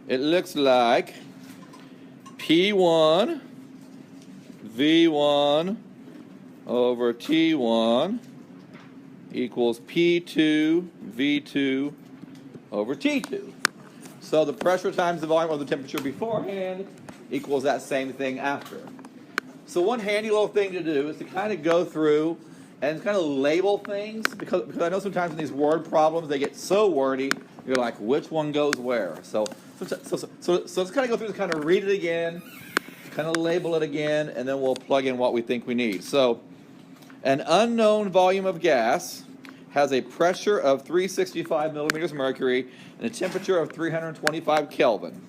it looks like P1 V1 over T1 equals P2 V2 over T2. So the pressure times the volume of the temperature beforehand equals that same thing after. So one handy little thing to do is to kind of go through and kind of label things, because I know sometimes in these word problems they get so wordy, you're like, which one goes where? So let's kind of go through and kind of read it again, kind of label it again, and then we'll plug in what we think we need. So an unknown volume of gas has a pressure of 365 millimeters mercury and a temperature of 325 Kelvin.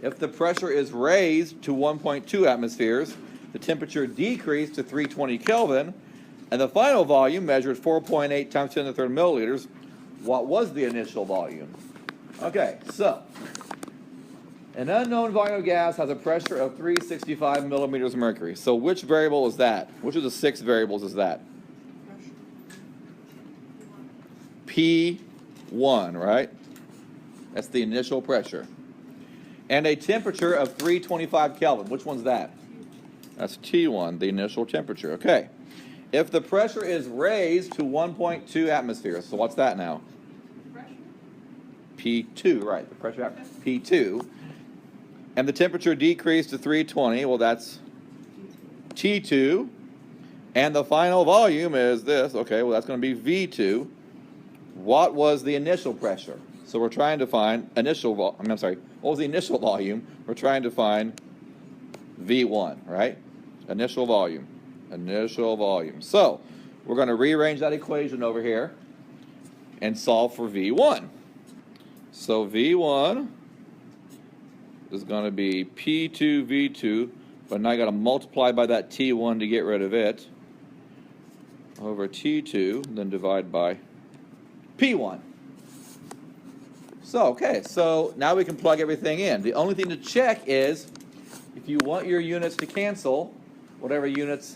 If the pressure is raised to 1.2 atmospheres, the temperature decreased to 320 Kelvin, and the final volume measured 4.8 times 10 to the third milliliters. What was the initial volume? Okay, so an unknown volume of gas has a pressure of 365 millimeters mercury. So which variable is that? Which of the 6 variables is that? P1, right? That's the initial pressure. And a temperature of 325 Kelvin. Which one's that? That's T1, the initial temperature. Okay. If the pressure is raised to 1.2 atmospheres, so what's that now? P2, right, the pressure P2. And the temperature decreased to 320, well, that's T2. And the final volume is this, okay, well, that's going to be V2. What was the initial pressure? So we're trying to find what was the initial volume? We're trying to find V1, right? Initial volume. So we're going to rearrange that equation over here and solve for V1. So V1 is going to be P2 V2, but now I got to multiply by that T1 to get rid of it, over T2, then divide by P1. So, okay, so now we can plug everything in. The only thing to check is if you want your units to cancel, whatever units,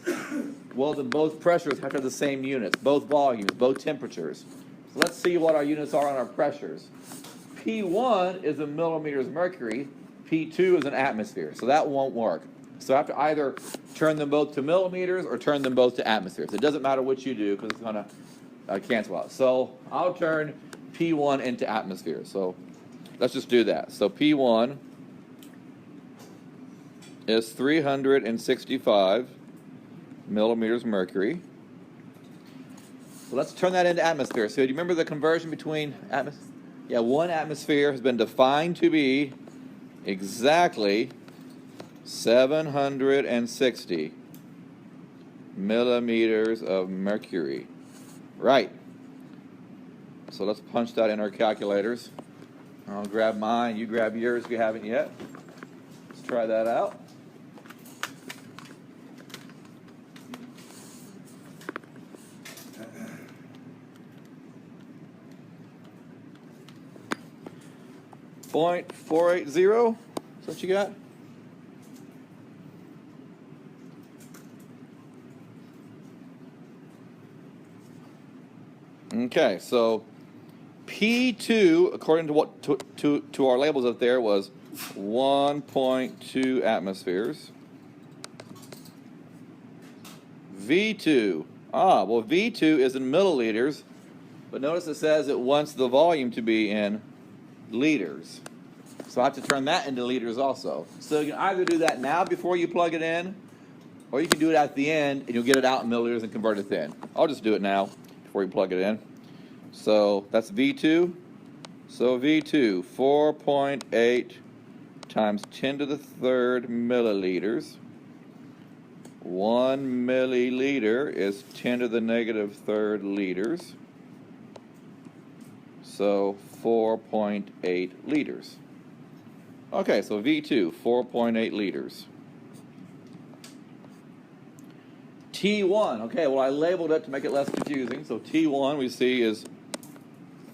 well, then both pressures have to have the same units, both volumes, both temperatures. So let's see what our units are on our pressures. P1 is in millimeters mercury, P2 is in atmosphere, so that won't work. So I have to either turn them both to millimeters or turn them both to atmospheres. It doesn't matter what you do because it's going to cancel out. So I'll turn P1 into atmosphere. So let's just do that. So P1 is 365 millimeters mercury. So let's turn that into atmosphere. So do you remember the conversion between atmosphere? Yeah, 1 atmosphere has been defined to be exactly 760 millimeters of mercury. Right. So let's punch that in our calculators. I'll grab mine, you grab yours if you haven't yet. Let's try that out. .480, is that what you got? Okay, so P2, according to what to our labels up there, was 1.2 atmospheres. V2, well, V2 is in milliliters, but notice it says it wants the volume to be in liters. So I have to turn that into liters also. So you can either do that now before you plug it in, or you can do it at the end and you'll get it out in milliliters and convert it then. I'll just do it now before you plug it in. So that's V2. So V2, 4.8 times 10 to the third milliliters. 1 milliliter is 10 to the negative third liters. So 4.8 liters. Okay, so V2, 4.8 liters. T1, okay, well I labeled it to make it less confusing. So T1 we see is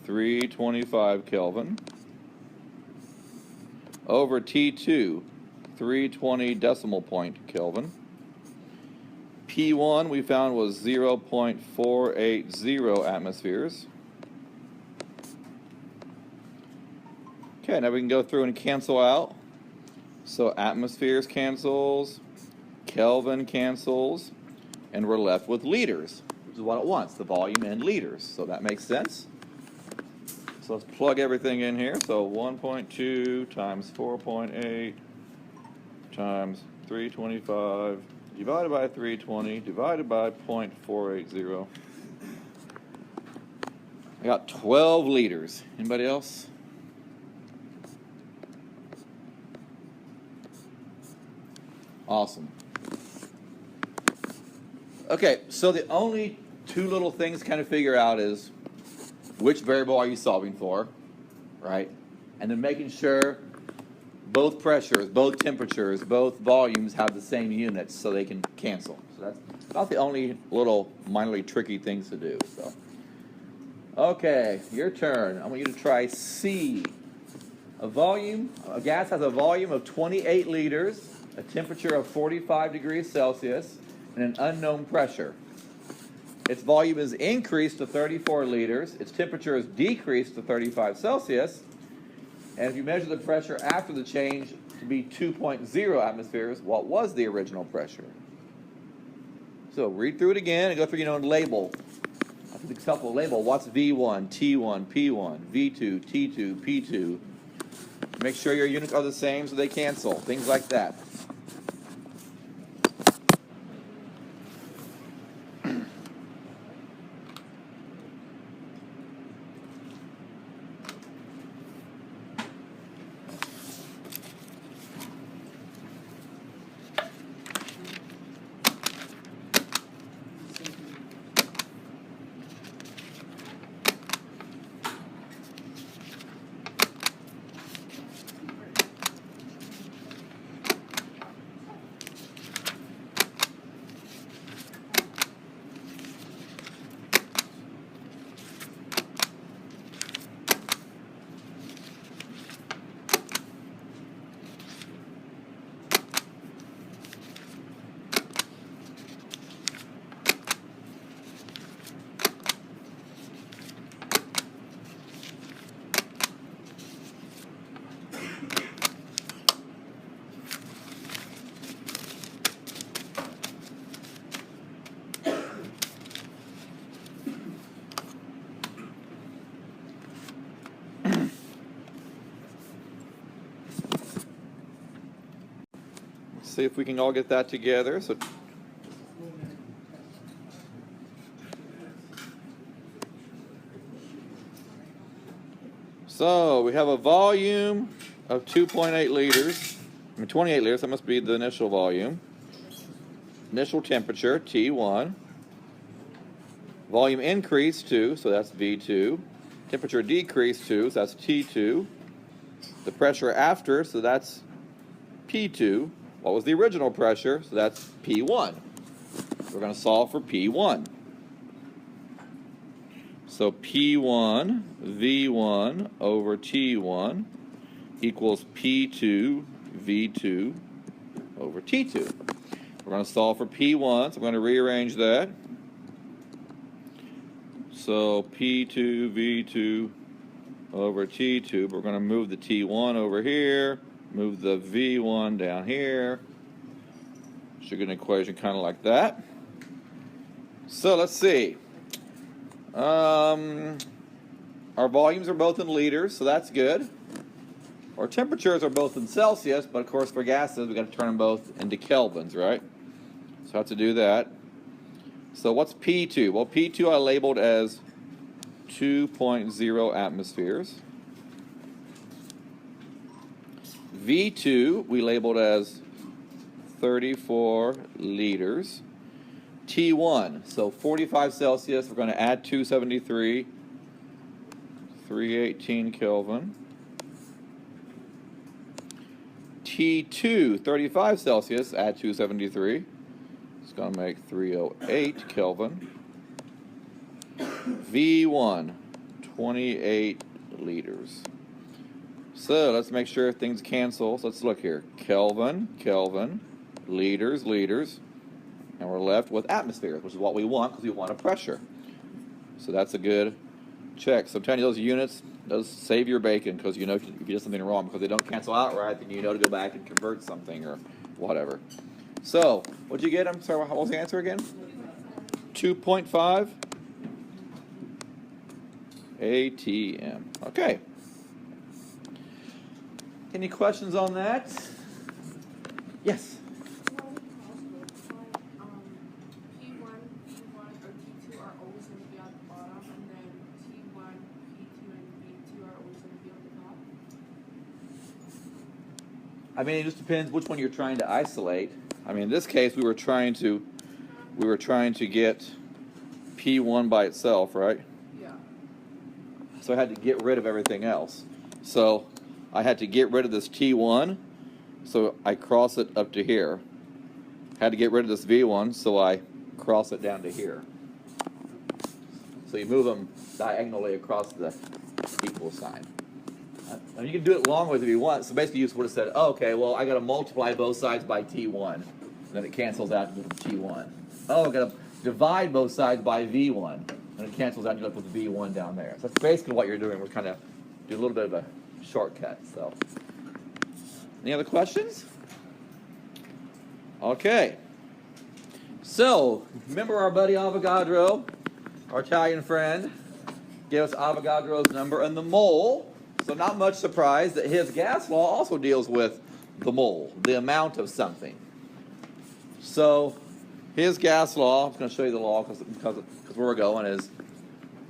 325 Kelvin over T2, 320 decimal point Kelvin. P1 we found was 0.480 atmospheres. Okay, now we can go through and cancel out. So atmospheres cancels, Kelvin cancels, and we're left with liters, which is what it wants, the volume in liters. So that makes sense. So let's plug everything in here. So 1.2 times 4.8 times 325 divided by 320 divided by 0.480. I got 12 liters. Anybody else? Awesome. Okay, so the only two little things to kind of figure out is which variable are you solving for, right? And then making sure both pressures, both temperatures, both volumes have the same units so they can cancel. So that's about the only little minorly tricky things to do. So, okay, your turn. I want you to try C. A gas has a volume of 28 liters, a temperature of 45 degrees Celsius, and an unknown pressure. Its volume is increased to 34 liters, its temperature is decreased to 35 Celsius, and if you measure the pressure after the change to be 2.0 atmospheres, what was the original pressure? So read through it again and go through, and label. I think it's helpful to label what's V1, T1, P1, V2, T2, P2. Make sure your units are the same so they cancel, things like that. See if we can all get that together. So we have a volume of 2.8 liters. 28 liters, that must be the initial volume. Initial temperature, T1. Volume increased 2, so that's V2. Temperature decreased 2, so that's T2. The pressure after, so that's P2. What was the original pressure? So that's P1. We're going to solve for P1. So P1 V1 over T1 equals P2 V2 over T2. We're going to solve for P1, so I'm going to rearrange that. So P2 V2 over T2. We're going to move the T1 over here. Move the V1 down here. Should get an equation kind of like that. So let's see. Our volumes are both in liters, so that's good. Our temperatures are both in Celsius, but of course for gases, we've got to turn them both into kelvins, right? So I have to do that. So what's P2? Well, P2 I labeled as 2.0 atmospheres. V2 we labeled as 34 liters. T1, so 45 Celsius, we're going to add 273, 318 Kelvin. T2, 35 Celsius, add 273. It's going to make 308 Kelvin. V1, 28 liters. So let's make sure things cancel. So let's look here. Kelvin, Kelvin, liters, liters. And we're left with atmospheres, which is what we want because we want a pressure. So that's a good check. So I'm telling you, those units Does save your bacon, because you know if you do something wrong, because they don't cancel out right, then you know to go back and convert something or whatever. So, what'd you get? I'm sorry, what was the answer again? 2.5 ATM. Okay. Any questions on that? Yes. I mean, it just depends which one you're trying to isolate. I mean, in this case, we were trying to get P1 by itself, right? Yeah. So I had to get rid of everything else. So I had to get rid of this T1, so I cross it up to here. Had to get rid of this V1, so I cross it down to here. So you move them diagonally across the equal sign. You can do it long ways if you want. So basically, you just would have said, oh, okay, well, I got to multiply both sides by T1. Then it cancels out and you get T1. Oh, I got to divide both sides by V1. And it cancels out and you're left with V1 down there. So that's basically what you're doing. We're kind of doing a little bit of a shortcut. So, any other questions? Okay. So, remember our buddy Avogadro, our Italian friend, gave us Avogadro's number and the mole. So not much surprise that his gas law also deals with the mole, the amount of something. So his gas law, I'm going to show you the law because where we're going is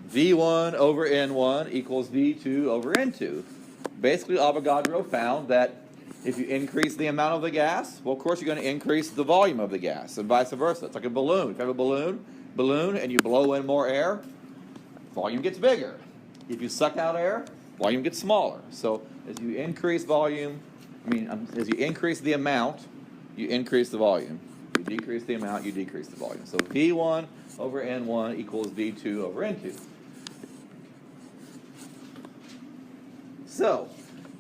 V1 over N1 equals V2 over N2. Basically, Avogadro found that if you increase the amount of the gas, well, of course, you're going to increase the volume of the gas, and vice versa. It's like a balloon. If you have a balloon, and you blow in more air, volume gets bigger. If you suck out air, volume gets smaller. So as you increase volume, as you increase the amount, you increase the volume. You decrease the amount, you decrease the volume. So V1 over N1 equals V2 over N2. So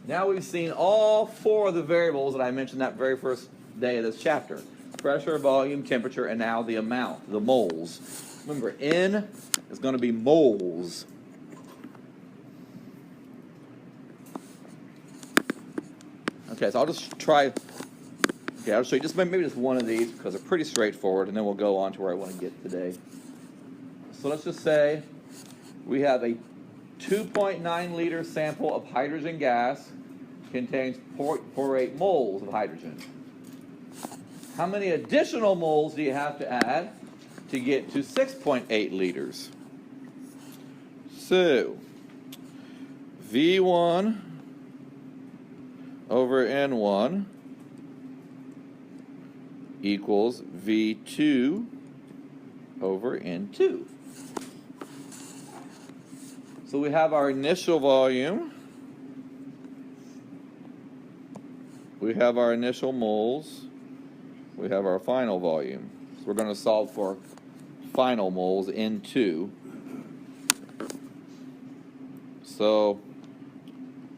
now we've seen all four of the variables that I mentioned that very first day of this chapter. Pressure, volume, temperature, and now the amount, the moles. Remember, N is going to be moles. Okay, so I'll just try. Okay, I'll show you maybe just one of these because they're pretty straightforward, and then we'll go on to where I want to get today. So let's just say we have a 2.9 liter sample of hydrogen gas contains 0.48 moles of hydrogen. How many additional moles do you have to add to get to 6.8 liters? So V1 over N1 equals V2 over N2. So we have our initial volume, we have our initial moles, we have our final volume. So we're going to solve for final moles, N2. So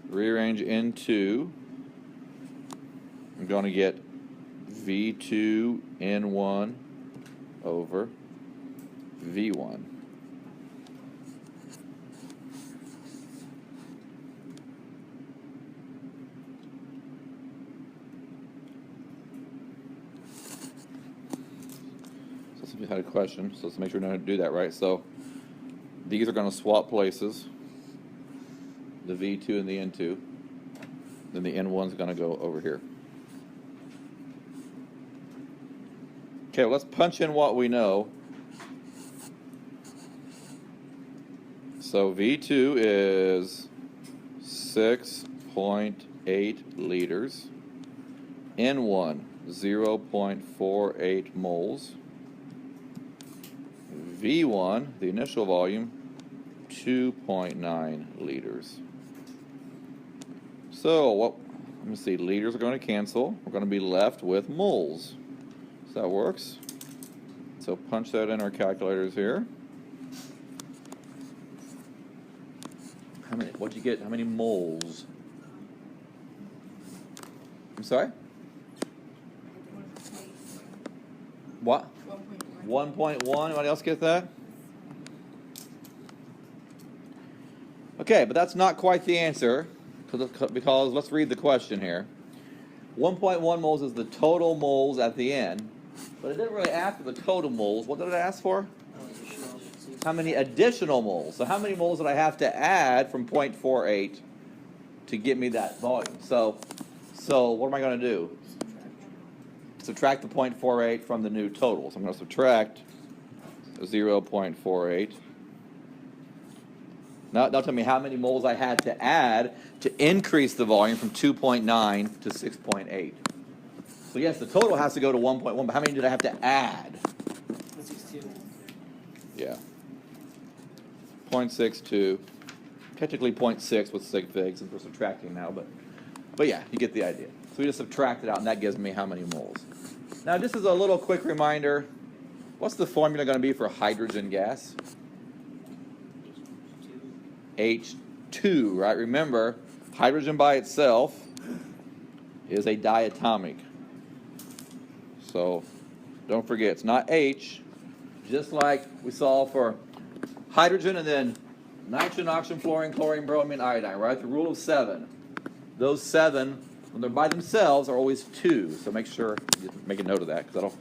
rearrange N2. I'm going to get V2 N1 over V1. So somebody had a question, so let's make sure we know how to do that right. So these are going to swap places, the V2 and the N2. Then the N1 is going to go over here. Okay, well, let's punch in what we know. So V2 is 6.8 liters. N1, 0.48 moles. V1, the initial volume, 2.9 liters. So, let me see, liters are going to cancel. We're going to be left with moles. So that works. So punch that in our calculators here. What'd you get? How many moles? I'm sorry? What? 1.1. Anybody else get that? Okay, but that's not quite the answer, because let's read the question here. 1.1 moles is the total moles at the end, but it didn't really ask for the total moles. What did it ask for? How many additional moles? So how many moles did I have to add from 0.48 to get me that volume? So what am I going to do? Subtract the 0.48 from the new total. So I'm going to subtract 0.48. Now tell me how many moles I had to add to increase the volume from 2.9 to 6.8. So yes, the total has to go to 1.1, but how many did I have to add? 0.62. Yeah. 0.62. Technically 0.6 with sig figs, since we're subtracting now, but yeah, you get the idea. So we just subtract it out, and that gives me how many moles. Now, just as a little quick reminder, what's the formula going to be for hydrogen gas? H2, right? Remember, hydrogen by itself is a diatomic. So don't forget, it's not H, just like we saw for hydrogen and then nitrogen, oxygen, fluorine, chlorine, bromine, iodine, right? The rule of 7. Those 7, when they're by themselves, are always 2. So make sure you make a note of that, because that'll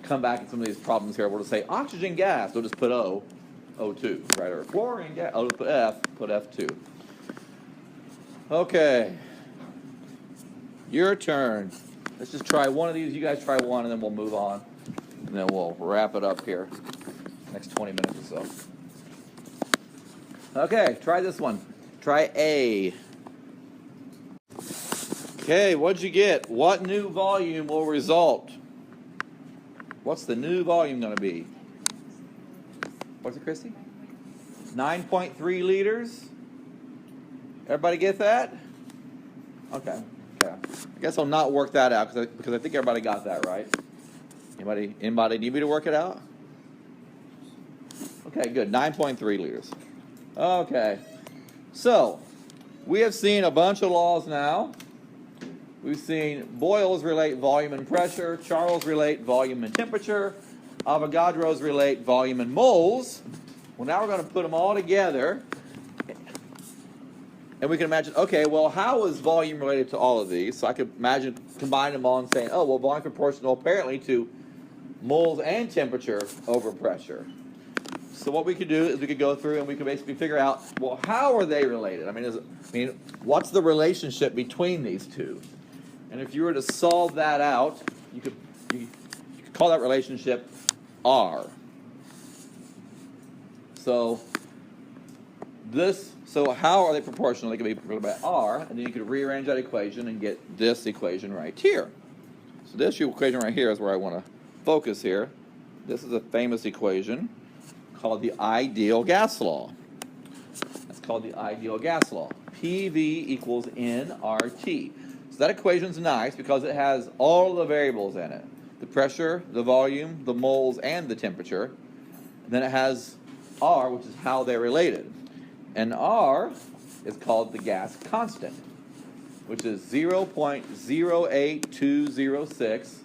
come back in some of these problems here. We'll just say oxygen gas, they'll just put O. O2, right? Or fluorine gas, oh, put F2. Okay. Your turn. Let's just try one of these. You guys try one, and then we'll move on. And then we'll wrap it up here. Next 20 minutes or so. Okay, try this one. Try A. Okay, what'd you get? What new volume will result? What's the new volume going to be? What's it, Christy? 9.3 liters. Everybody get that? Okay. I guess I'll not work that out because I think everybody got that right. Anybody need me to work it out? Okay, good. 9.3 liters. Okay. So, we have seen a bunch of laws now. We've seen Boyle's relate volume and pressure, Charles relate volume and temperature, Avogadro's relate volume and moles. Well, now we're going to put them all together. And we can imagine, okay, well, how is volume related to all of these? So I could imagine combining them all and saying, oh, well, volume proportional apparently to moles and temperature over pressure. So what we could do is we could go through and we could basically figure out, well, how are they related? I mean, what's the relationship between these two? And if you were to solve that out, you could call that relationship R. So how are they proportional? They can be proportional by R, and then you could rearrange that equation and get this equation right here. So this equation right here is where I want to focus here. This is a famous equation called the ideal gas law. That's called the ideal gas law. PV equals nRT. So that equation's nice because it has all the variables in it. The pressure, the volume, the moles, and the temperature. And then it has R, which is how they're related. And R is called the gas constant, which is 0.08206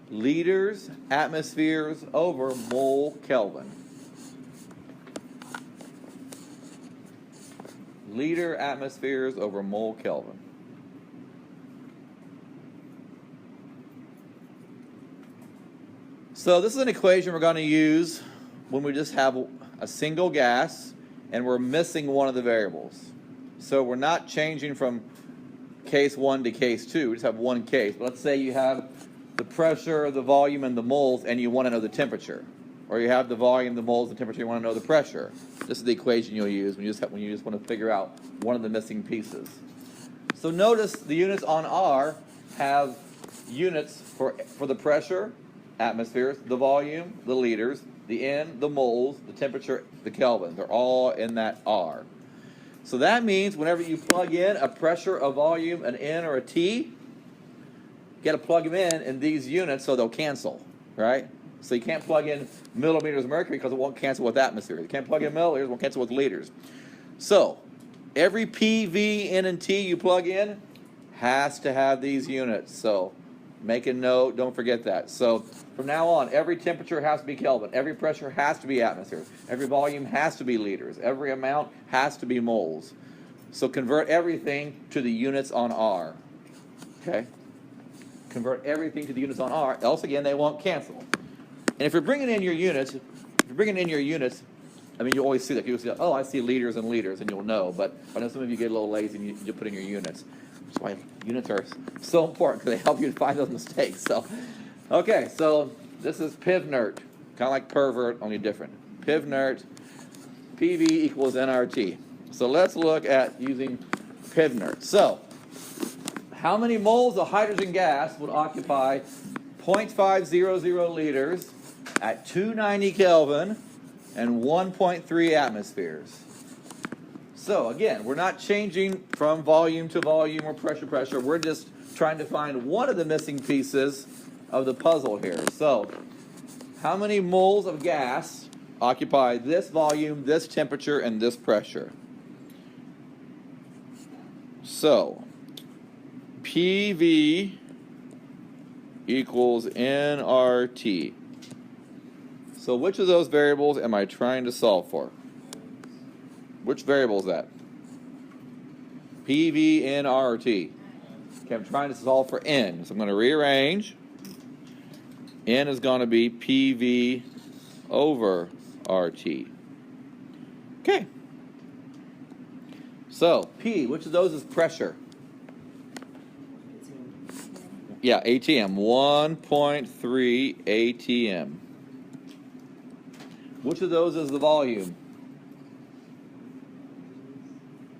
liters atmospheres over mole Kelvin. Liter atmospheres over mole Kelvin. So this is an equation we're going to use when we just have a single gas and we're missing one of the variables. So we're not changing from case 1 to case 2. We just have one case. But let's say you have the pressure, the volume, and the moles, and you want to know the temperature. Or you have the volume, the moles, the temperature, you want to know the pressure. This is the equation you'll use when you just want to figure out one of the missing pieces. So notice the units on R have units for the pressure, atmospheres, the volume, the liters, the N, the moles, the temperature, the Kelvin. They're all in that R. So that means whenever you plug in a pressure, a volume, an N, or a T, you got to plug them in these units so they'll cancel, right? So you can't plug in millimeters of mercury because it won't cancel with atmosphere. You can't plug in milliliters, it won't cancel with liters. So every PV, N, and T you plug in has to have these units. So make a note, don't forget that. So from now on, every temperature has to be Kelvin. Every pressure has to be atmosphere. Every volume has to be liters. Every amount has to be moles. So convert everything to the units on R. Okay? Convert everything to the units on R, else again they won't cancel. And if you're bringing in your units, I mean, you always see that. You'll see, oh, I see liters and liters, and you'll know. But I know some of you get a little lazy and you put in your units. That's why units are so important, because they help you to find those mistakes. So, okay, so this is PivNert, kind of like pervert, only different. PivNert, PV equals nRT. So let's look at using PivNert. So, how many moles of hydrogen gas would occupy 0.500 liters at 290 Kelvin and 1.3 atmospheres? So again, we're not changing from volume to volume or pressure to pressure. We're just trying to find one of the missing pieces of the puzzle here. So how many moles of gas occupy this volume, this temperature, and this pressure? So PV equals nRT. So which of those variables am I trying to solve for? Which variable is that? PV, nRT. Okay, I'm trying to solve for N. So I'm going to rearrange. N is going to be PV over RT. Okay. So P, which of those is pressure? Yeah, ATM. 1.3 ATM. Which of those is the volume?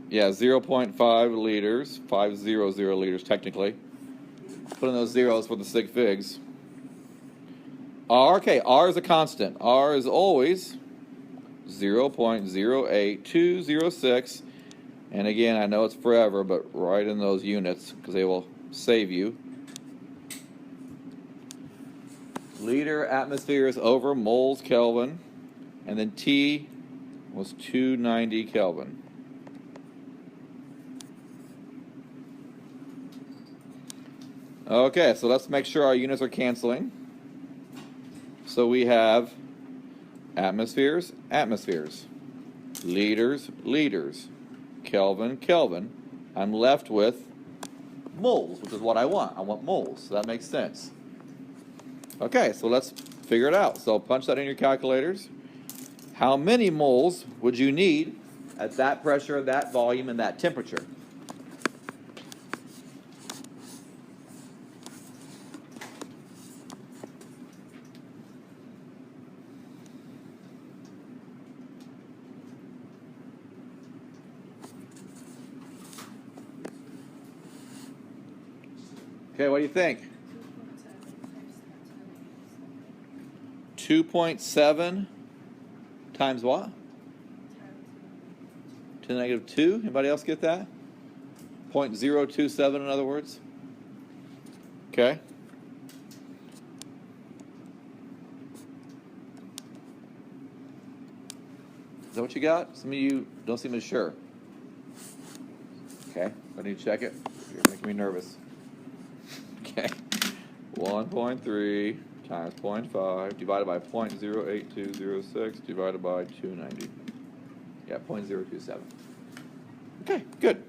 Yeah, 0.5 liters, 500 liters technically. Put in those zeros for the sig figs. R, okay, R is a constant. R is always 0.08206. And again, I know it's forever, but write in those units because they will save you. Liter atmospheres over moles Kelvin. And then T was 290 Kelvin. Okay, so let's make sure our units are canceling. So we have atmospheres, atmospheres, liters, liters, Kelvin, Kelvin. I'm left with moles, which is what I want. I want moles, so that makes sense. Okay, so let's figure it out. So punch that in your calculators. How many moles would you need at that pressure, that volume, and that temperature? Okay, what do you think? 2.7 times what? 10 to the negative 2. Anybody else get that? 0.027 in other words. Okay. Is that what you got? Some of you don't seem as sure. Okay, I need to check it. You're making me nervous. Okay. 1.3 times 0.5 divided by 0.08206 divided by 290. Yeah, 0.027. Okay, good.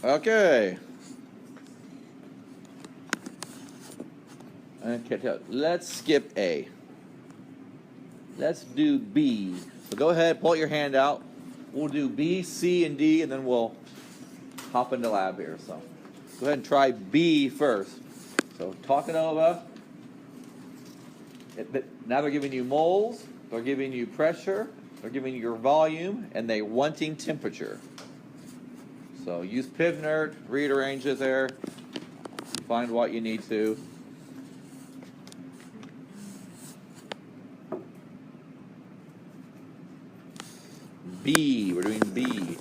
Okay. Okay, let's skip A. Let's do B. So go ahead, pull your hand out. We'll do B, C, and D, and then we'll hop into lab here. So go ahead and try B first. So talking over. Now they're giving you moles, they're giving you pressure, they're giving you your volume, and they're wanting temperature. So use PivNert, rearrange it there, find what you need to. B, we're doing B.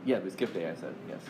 Yeah, we skipped A, I said, yes.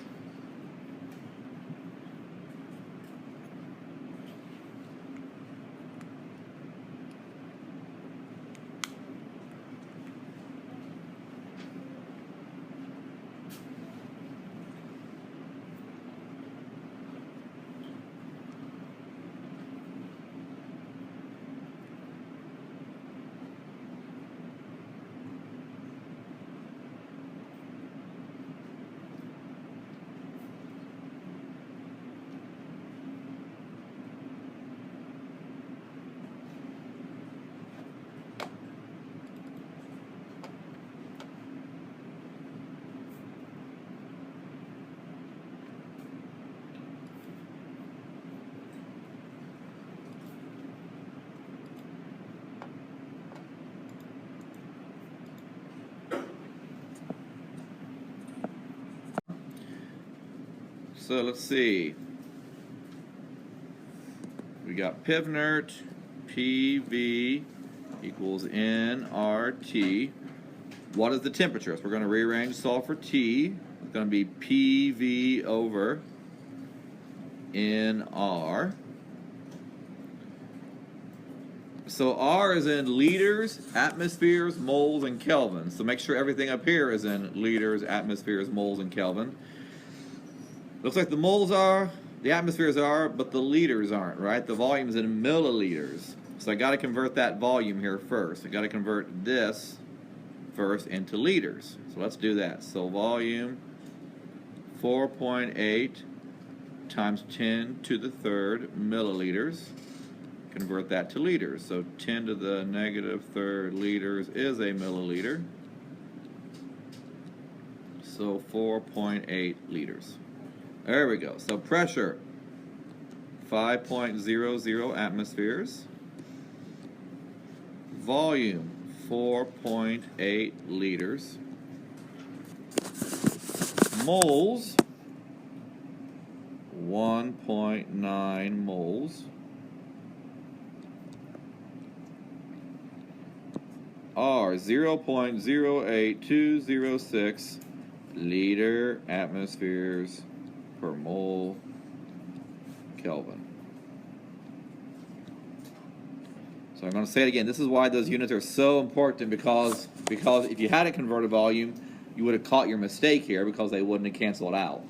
So let's see. We got Pivnert, PV equals nRT. What is the temperature? So we're going to rearrange, solve for T. It's going to be PV over nR. So R is in liters, atmospheres, moles, and Kelvin. So make sure everything up here is in liters, atmospheres, moles, and Kelvin. Looks like the moles are, the atmospheres are, but the liters aren't, right? The volume is in milliliters. So I got to convert that volume here first. I got to convert this first into liters. So let's do that. So volume 4.8 times 10 to the third milliliters. Convert that to liters. So 10 to the negative third liters is a milliliter. So 4.8 liters. There we go. So pressure, 5.00 atmospheres. Volume, 4.8 liters. Moles, 1.9 moles. R, 0.08206 liter atmospheres per mole Kelvin. So I'm going to say it again. This is why those units are so important, because if you had a converted volume, you would have caught your mistake here because they wouldn't have canceled out.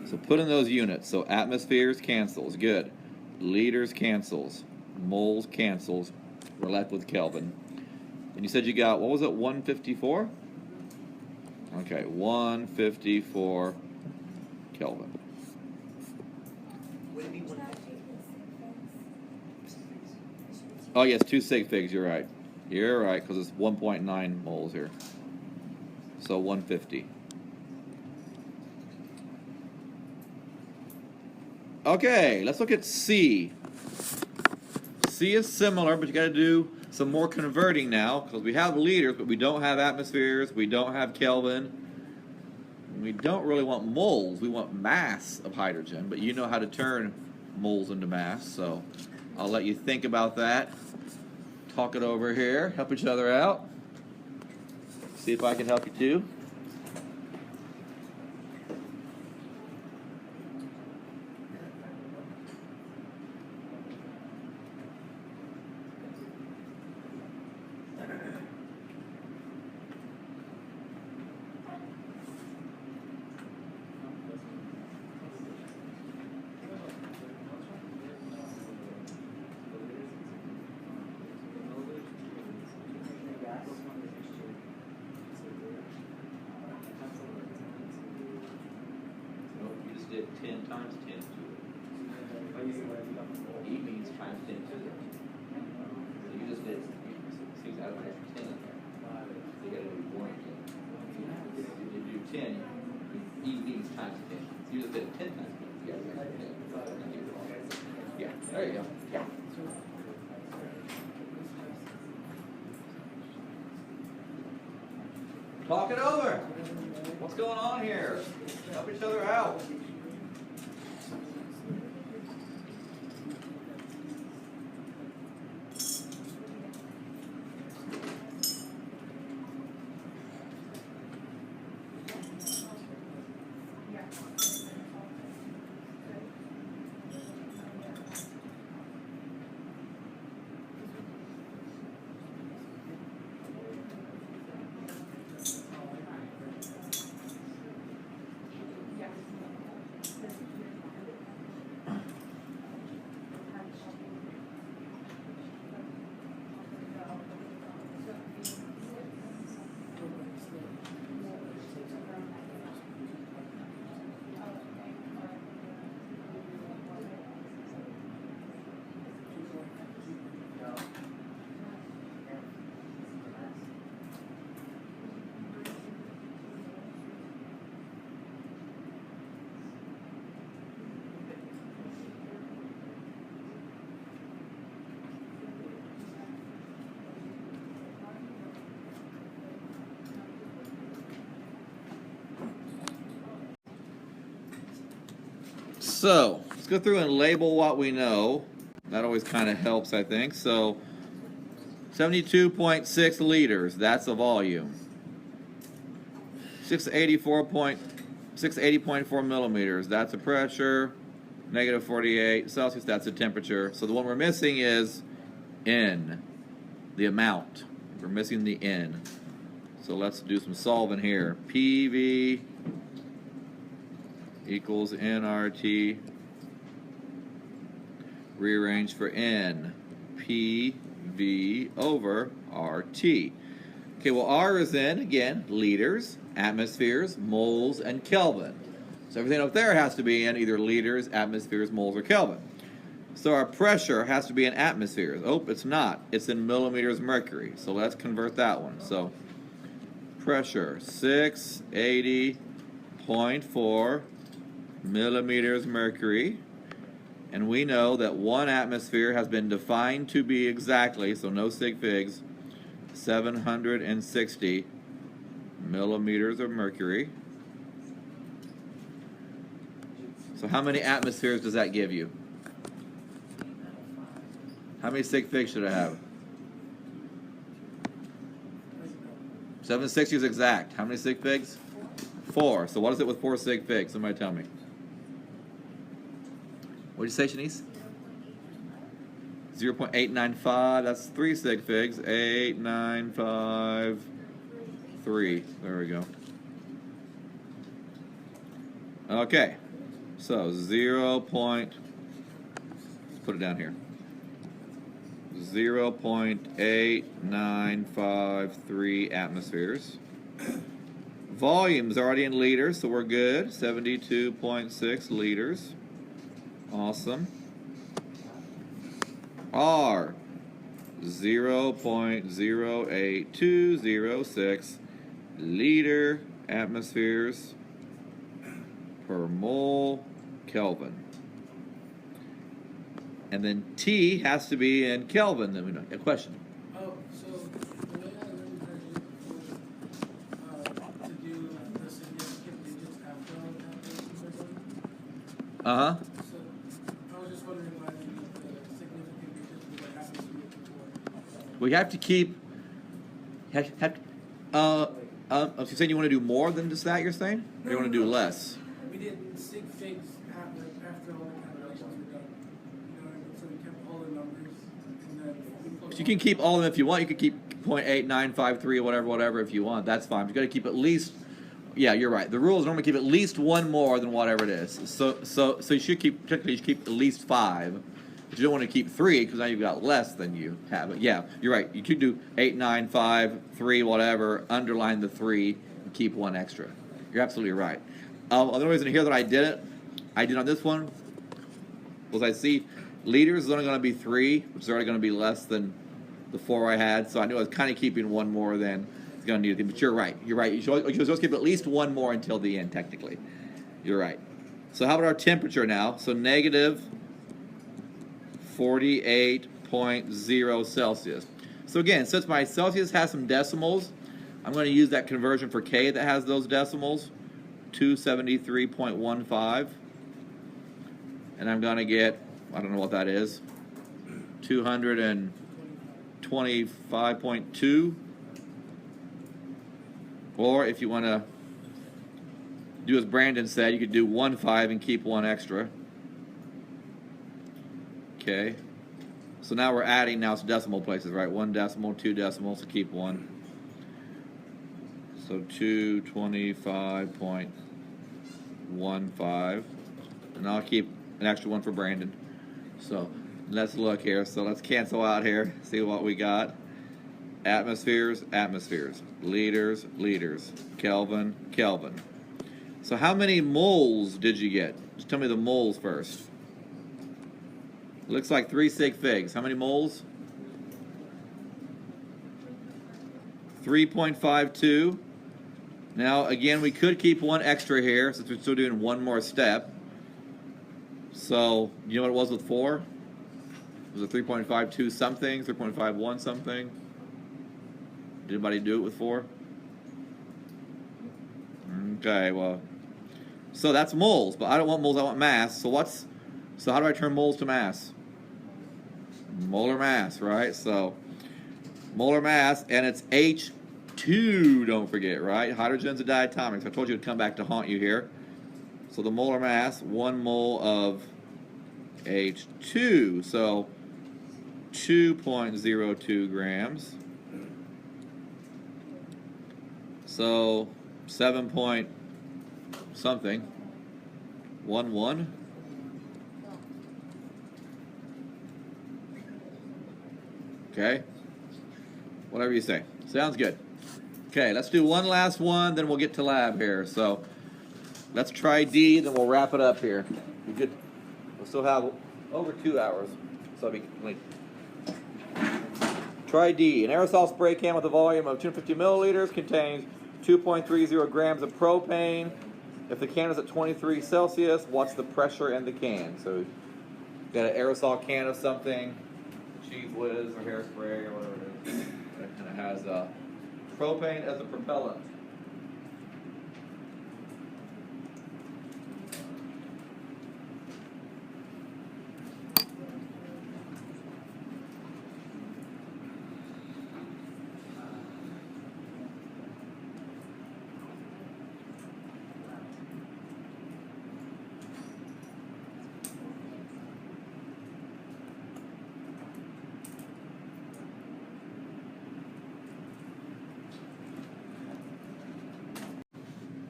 So put in those units. So atmospheres cancels. Good. Liters cancels. Moles cancels. We're left with Kelvin. And you said you got, what was it, 154? Okay, 154 Kelvin. Would it be 150? Oh, yes, 2 sig figs, you're right. You're right, because it's 1.9 moles here. So 150. Okay, let's look at C. C is similar, but you got to do some more converting now, because we have liters, but we don't have atmospheres, we don't have Kelvin. We don't really want moles, we want mass of hydrogen, but you know how to turn moles into mass, so I'll let you think about that. Talk it over here, help each other out. See if I can help you too. Did 10 times 10 to it. E means times 10 to it. So you just did 6 out of an extra 10 in there. So you got to do 1 again. If you do 10, E means times 10. So you just did 10 times 10. Yeah, there you go. Yeah. Talk it over. What's going on here? Help each other out. So let's go through and label what we know. That always kind of helps, I think. So 72.6 liters, that's the volume. 680.4 millimeters, that's the pressure. Negative 48 Celsius, that's the temperature. So the one we're missing is N, the amount. We're missing the N. So let's do some solving here. PV equals nRT. Rearrange for N. PV over RT. Okay, well, R is in, again, liters, atmospheres, moles, and Kelvin. So everything up there has to be in either liters, atmospheres, moles, or Kelvin. So our pressure has to be in atmospheres. Oh, it's not. It's in millimeters mercury. So let's convert that one. So pressure, 680.4 millimeters mercury. And we know that 1 atmosphere has been defined to be exactly, so no sig figs, 760 millimeters of mercury. So how many atmospheres does that give you? How many sig figs should I have? 760 is exact. How many sig figs? 4. So what is it with 4 sig figs? Somebody tell me. What did you say, Shanice? 0.895. That's 3 sig figs. 895.3. There we go. Okay. So let's put it down here. 0.8953 atmospheres. Volume is already in liters, so we're good. 72.6 liters. Awesome. R, 0.08206 liter atmospheres per mole Kelvin. And then T has to be in Kelvin. Then we know. A question. Oh, so the way I learned to do the significant digits after all calculations are done. Uh-huh. So I was just wondering why they use the significant digits with what happens to be before. We have to keep. So you're saying you want to do more than just that? You're saying, or you want to do less? We did sig figs after all the calculations were done. You know what I mean? So we kept all the numbers, and then we put. You can keep all of them if you want. You can keep 0.8953 or whatever if you want. That's fine. But you got to keep at least. Yeah, you're right. The rule is normally keep at least 1 more than whatever it is. So you should keep. Technically, you should keep at least 5. But you don't want to keep 3 because now you've got less than you have. But yeah, you're right. You could do 895.3 whatever. Underline the 3 and keep 1 extra. You're absolutely right. Another reason here that I did on this one was I see liters is only going to be 3, which is already going to be less than the 4 I had. So I knew I was kind of keeping 1 more than it's going to need. But you're right. You're right. You should always keep at least 1 more until the end, technically. You're right. So how about our temperature now? So negative 48.0 Celsius. So again, since my Celsius has some decimals, I'm going to use that conversion for K that has those decimals. 273.15, and I'm going to get, I don't know what that is, 225.2, or if you want to do as Brandon said, you could do 1.5 and keep 1 extra. Okay, so now we're adding now some decimal places, right? 1 decimal, 2 decimals, so keep 1. So 225.15, and I'll keep an extra 1 for Brandon. So let's look here. So let's cancel out here, see what we got. Atmospheres, atmospheres. Liters, liters. Kelvin, Kelvin. So how many moles did you get? Just tell me the moles first. Looks like 3 sig figs. How many moles? 3.52. Now, again, we could keep 1 extra here since we're still doing 1 more step. So, you know what it was with 4? It was a 3.52 something, 3.51 something. Did anybody do it with 4? Okay, well, So that's moles, but I don't want moles, I want mass. So how do I turn moles to mass? Molar mass, right? So molar mass, and it's H2, don't forget, right? Hydrogen's a diatomic. So I told you it'd come back to haunt you here. So the molar mass, 1 mole of H2. So 2.02 grams. So 7 point something. 11. Okay. Whatever you say. Sounds good. Okay, let's do one last one, then we'll get to lab here. So let's try D, then we'll wrap it up here. We'll still have over 2 hours, so it'll be complete. Try D. An aerosol spray can with a volume of 250 milliliters contains 2.30 grams of propane. If the can is at 23 Celsius, what's the pressure in the can? So you've got an aerosol can of something, cheese whiz or hairspray or whatever it is, and it has propane as a propellant.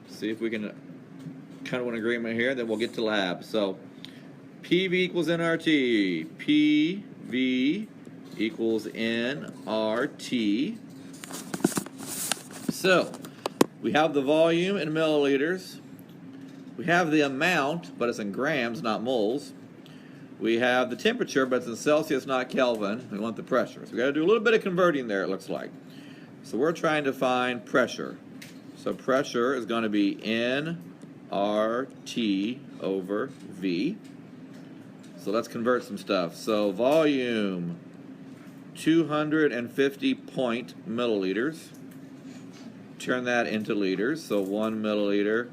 See if we can kind of an agreement here, then we'll get to lab. So PV equals nRT. PV equals nRT. So we have the volume in milliliters. We have the amount, but it's in grams, not moles. We have the temperature, but it's in Celsius, not Kelvin. We want the pressure. So we got to do a little bit of converting there, it looks like. So we're trying to find pressure. So pressure is going to be nRT over V. So let's convert some stuff. So volume, 250 milliliters. Turn that into liters. So 1 milliliter,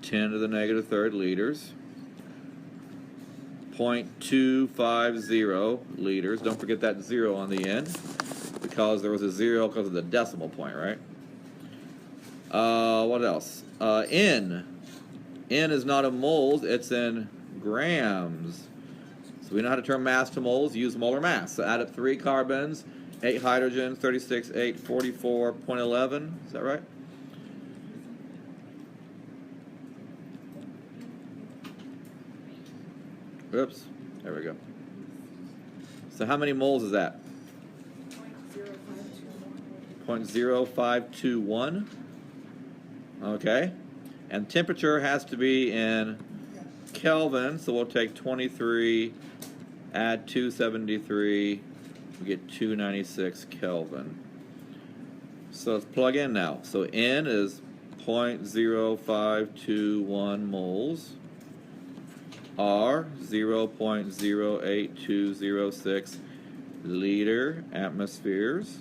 10 to the negative third liters. 0.250 liters. Don't forget that 0 on the end, because there was a 0 because of the decimal point, right? What else? N is not in moles, it's in grams. So we know how to turn mass to moles, use molar mass. So add up 3 carbons, 8 hydrogens, 36, 8, 44.11. Is that right? Oops. There we go. So how many moles is that? 0.0521. Okay. And temperature has to be in Kelvin, so we'll take 23, add 273, we get 296 Kelvin. So let's plug in now. So N is 0.0521 moles. R, 0.08206 liter atmospheres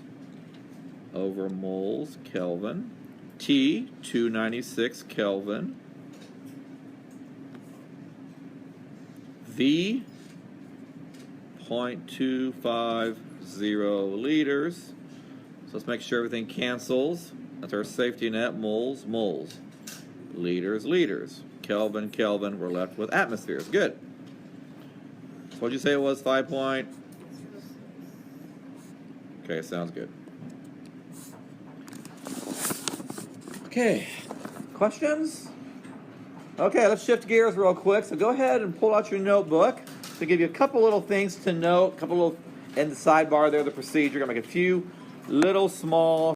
over moles Kelvin. T, 296 Kelvin. V, 0.250 liters. So let's make sure everything cancels. That's our safety net. Moles, moles. Liters, liters. Kelvin, Kelvin. We're left with atmospheres. Good. So what'd you say it was? 5 point? Okay, sounds good. Okay, questions? Okay, let's shift gears real quick. So go ahead and pull out your notebook to give you a couple little things to note, a couple little in the sidebar there, the procedure. Gonna make a few little small